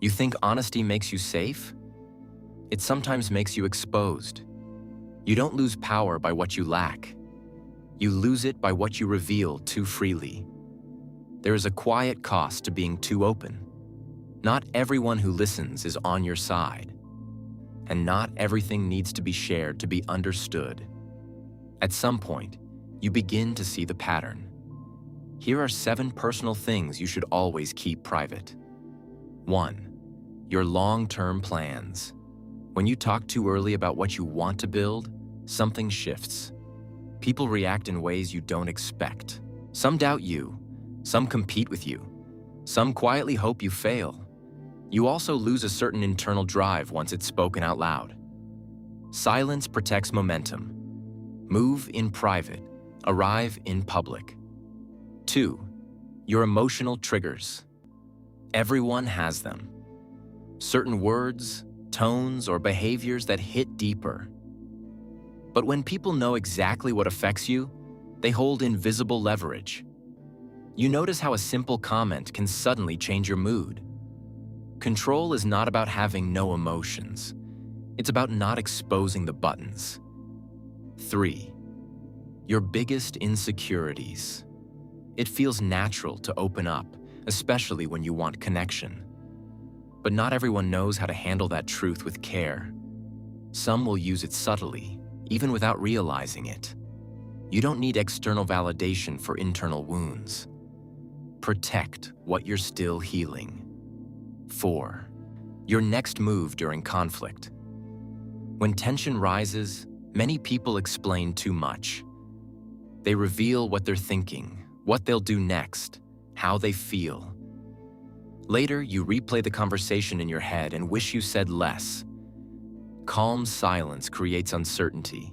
You think honesty makes you safe? It sometimes makes you exposed. You don't lose power by what you lack. You lose it by what you reveal too freely. There is a quiet cost to being too open. Not everyone who listens is on your side. And not everything needs to be shared to be understood. At some point, you begin to see the pattern. Here are 7 personal things you should always keep private. 1. Your long-term plans. When you talk too early about what you want to build, something shifts. People react in ways you don't expect. Some doubt you, some compete with you, some quietly hope you fail. You also lose a certain internal drive once it's spoken out loud. Silence protects momentum. Move in private, arrive in public. 2. Your emotional triggers. Everyone has them. Certain words, tones, or behaviors that hit deeper. But when people know exactly what affects you, they hold invisible leverage. You notice how a simple comment can suddenly change your mood. Control is not about having no emotions. It's about not exposing the buttons. 3. Your biggest insecurities. It feels natural to open up, especially when you want connection. But not everyone knows how to handle that truth with care. Some will use it subtly, even without realizing it. You don't need external validation for internal wounds. Protect what you're still healing. 4. Your next move during conflict. When tension rises, many people explain too much. They reveal what they're thinking, what they'll do next, how they feel. Later, you replay the conversation in your head and wish you said less. Calm silence creates uncertainty,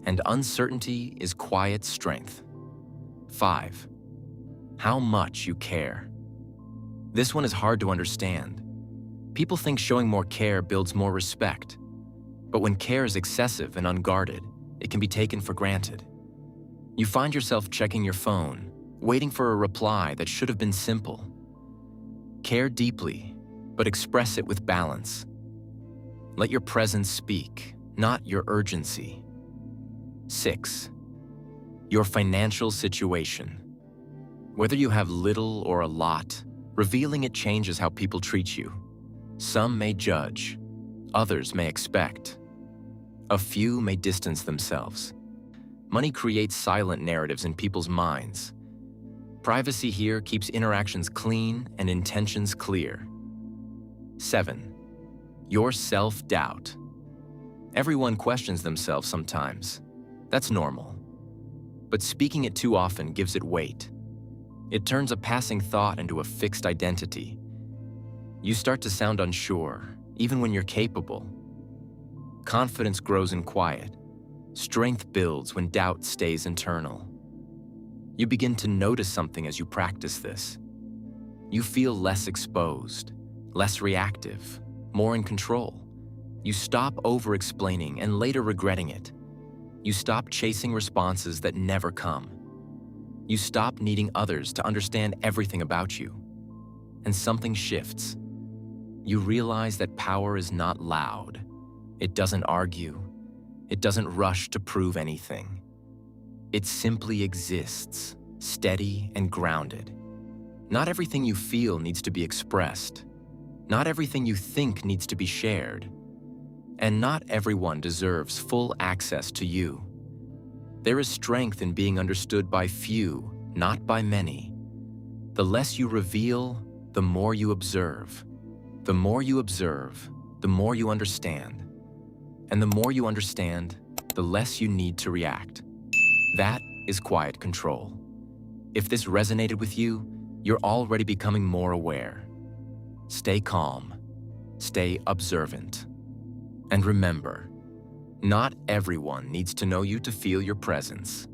and uncertainty is quiet strength. 5. How much you care. This one is hard to understand. People think showing more care builds more respect, but when care is excessive and unguarded, it can be taken for granted. You find yourself checking your phone, waiting for a reply that should have been simple. Care deeply, but express it with balance. Let your presence speak, not your urgency. 6. Your financial situation. Whether you have little or a lot, revealing it changes how people treat you. Some may judge, others may expect. A few may distance themselves. Money creates silent narratives in people's minds. Privacy here keeps interactions clean and intentions clear. 7. Your self-doubt. Everyone questions themselves sometimes. That's normal. But speaking it too often gives it weight. It turns a passing thought into a fixed identity. You start to sound unsure, even when you're capable. Confidence grows in quiet. Strength builds when doubt stays internal. You begin to notice something as you practice this. You feel less exposed, less reactive, more in control. You stop over-explaining and later regretting it. You stop chasing responses that never come. You stop needing others to understand everything about you. And something shifts. You realize that power is not loud. It doesn't argue. It doesn't rush to prove anything. It simply exists, steady and grounded. Not everything you feel needs to be expressed. Not everything you think needs to be shared. And not everyone deserves full access to you. There is strength in being understood by few, not by many. The less you reveal, the more you observe. The more you observe, the more you understand. And the more you understand, the less you need to react. That is quiet control. If this resonated with you, you're already becoming more aware. Stay calm, stay observant. And remember, not everyone needs to know you to feel your presence.